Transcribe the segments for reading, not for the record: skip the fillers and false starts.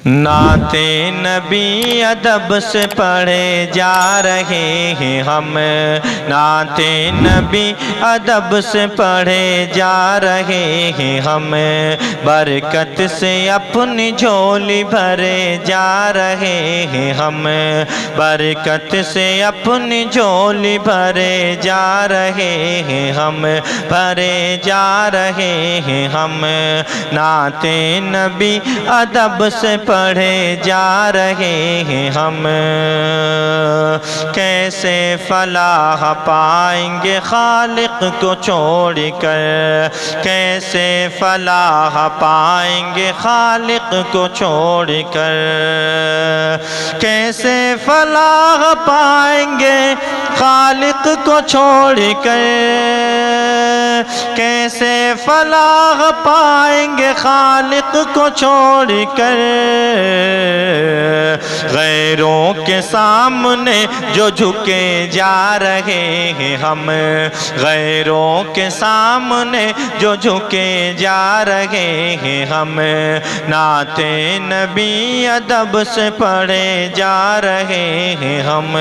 نعتِ نبی ادب سے پڑھے جا رہے ہیں ہم، نعتِ نبی ادب سے پڑھے جا رہے ہیں ہم، برکت سے اپنی جھولی بھرے جا رہے ہیں ہم، برکت سے اپنی جھولی بھرے جا رہے ہیں ہم، بھرے جا رہے ہیں ہم، نعتِ نبی ادب سے پڑھے جا رہے ہیں ہم۔ کیسے فلاح پائیں گے خالق کو چھوڑ کر، کیسے فلاح پائیں گے خالق کو چھوڑ کر، کیسے فلاح پائیں گے خالق کو چھوڑ کر، کیسے فلاح پائیں گے خالق کو چھوڑ کر، غیروں کے سامنے جو جھکے جا رہے ہیں ہم، غیروں کے سامنے جو جھکے جا رہے ہیں ہم، نعتِ نبی ادب سے پڑھے جا رہے ہیں ہم۔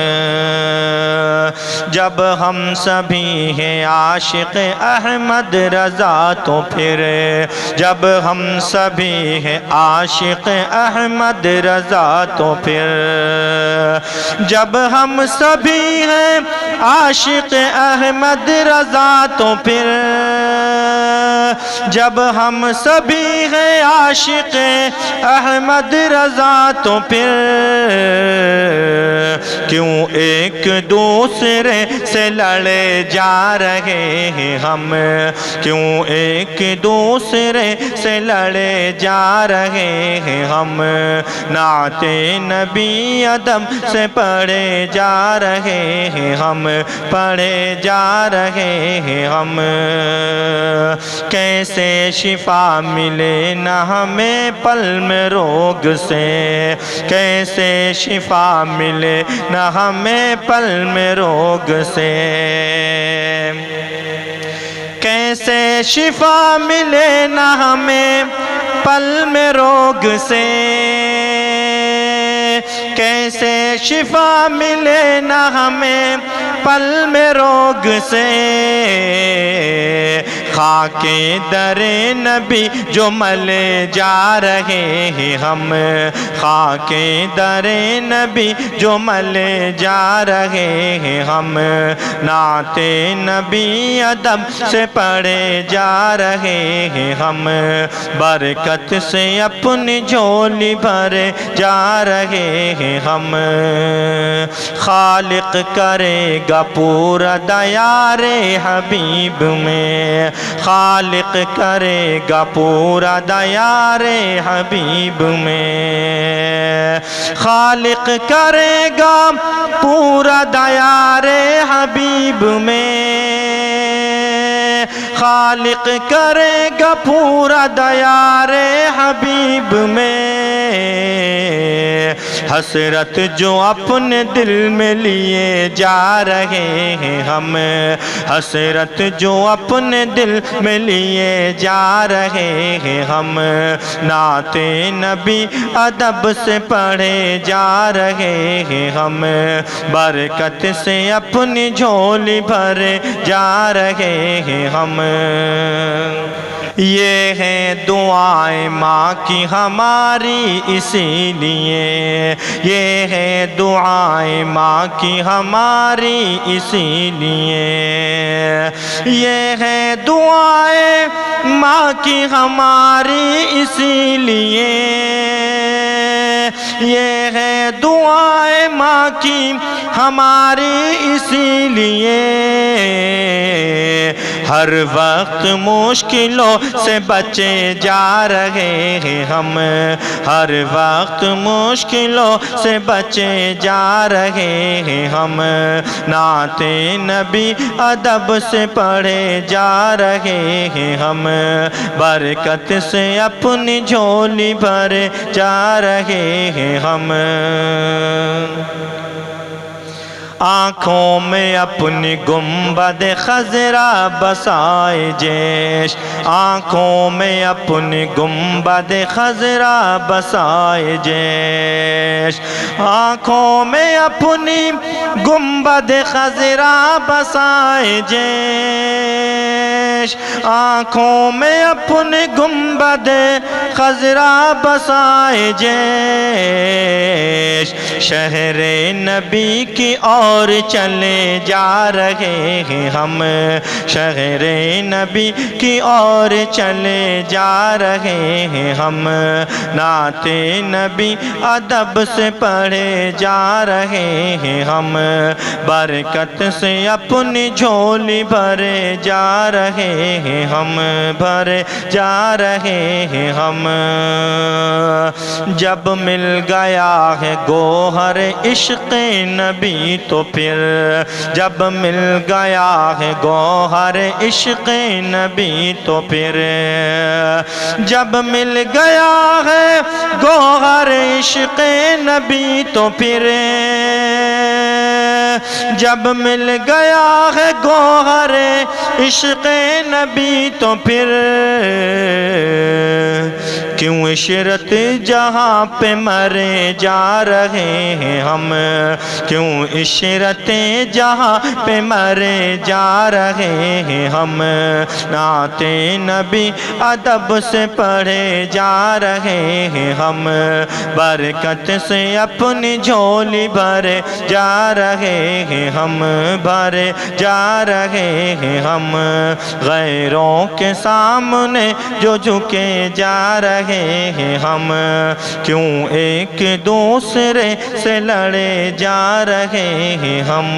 جب ہم سبھی ہیں عاشق احمد رضا تو پھر، جب ہم سبھی ہیں عاشق احمد رضا تو پھر، جب ہم سبھی ہیں عاشق احمد رضا تو پھر، جب ہم سبھی ہیں عاشق احمد رضا تو پھر، کیوں ایک دوسرے سے لڑے جا رہے ہیں ہم، کیوں ایک دوسرے سے لڑے جا رہے ہیں ہم، نعتِ نبی ادب سے پڑھے جا رہے ہیں ہم، پڑھے جا رہے ہیں ہم۔ کیسے شفا ملے نہ ہمیں پل میں روگ سے، کیسے شفا ملے نہ ہمیں پل میں روگ سے، کیسے شفا ملے نہ ہمیں پل میں روگ سے، کیسے شفا ملے نہ ہمیں پل میں روگ سے، خاک در نبی جو ملے جا رہے ہیں ہم، خاک در نبی جو ملے جا رہے ہیں ہم، نعتِ نبی ادب سے پڑھے جا رہے ہیں ہم، برکت سے اپنی جھولی بھرے جا رہے ہیں ہم، خالق کرے گا پورا دیار حبیب میں، خالق کرے گا پورا دیار حبیب میں، خالق کرے گا پورا دیار حبیب میں، خالق کرے گا پورا دیار حبیب میں، حسرت جو اپنے دل میں لیے جا رہے ہیں ہم، حسرت جو اپنے دل میں لیے جا رہے ہیں ہم، نعتِ نبی ادب سے پڑھے جا رہے ہیں ہم، برکت سے اپنی جھولی بھرے جا رہے ہیں ہم۔ یہ ہیں دعائیں ماں کی ہماری اسی لیے، یہ ہیں دعائیں ماں کی ہماری اسی لیے، یہ ہیں دعائیں ماں کی ہماری اسی لیے، یہ ہے دعائیں ماں کی ہماری اسی لیے، ہر وقت مشکلوں سے بچے جا رہے ہیں ہم، ہر وقت مشکلوں سے بچے جا رہے ہیں ہم، نعتِ نبی ادب سے پڑھے جا رہے ہیں ہم، برکت سے اپنی جھولی بھرے جا رہے ہیں ہم۔ آنکھوں میں اپنی گنبد خضرا بسائے جیش، آنکھوں میں اپنی گنبد خضرا بسائے جیش، آنکھوں میں اپنی گنبد خضرا بسائے جیش، آنکھوں میں اپنی گنبد خضرا بسائے جیش، شہر نبی کی اور چلے جا رہے ہیں ہم، شہر نبی کی اور چلے جا رہے ہیں ہم، نعت نبی ادب سے پڑھے جا رہے ہیں ہم، برکت سے اپنی جھولی بھرے جا رہے ہیں ہم، بھرے جا رہے ہیں ہم، جب مل گیا ہے گوہر عشق نبی تو پھر، جب مل گیا ہے گوہر عشق نبی تو پھر، جب مل گیا ہے گوہر عشق نبی تو پھر، جب مل گیا ہے گوہر عشق نبی تو پھر، کیوں عشرت جہاں پہ مرے جا رہے ہیں ہم، کیوں عشرت جہاں پہ مرے جا رہے ہیں ہم، نعت نبی ادب سے پڑھے جا رہے ہیں ہم، برکت سے اپنی جھولی بھرے جا رہے ہیں ہم، بھرے جا رہے ہیں ہم، غیروں کے سامنے جو جھکے جا رہے ہیں ہم، کیوں ایک دوسرے سے لڑے جا رہے ہیں ہم۔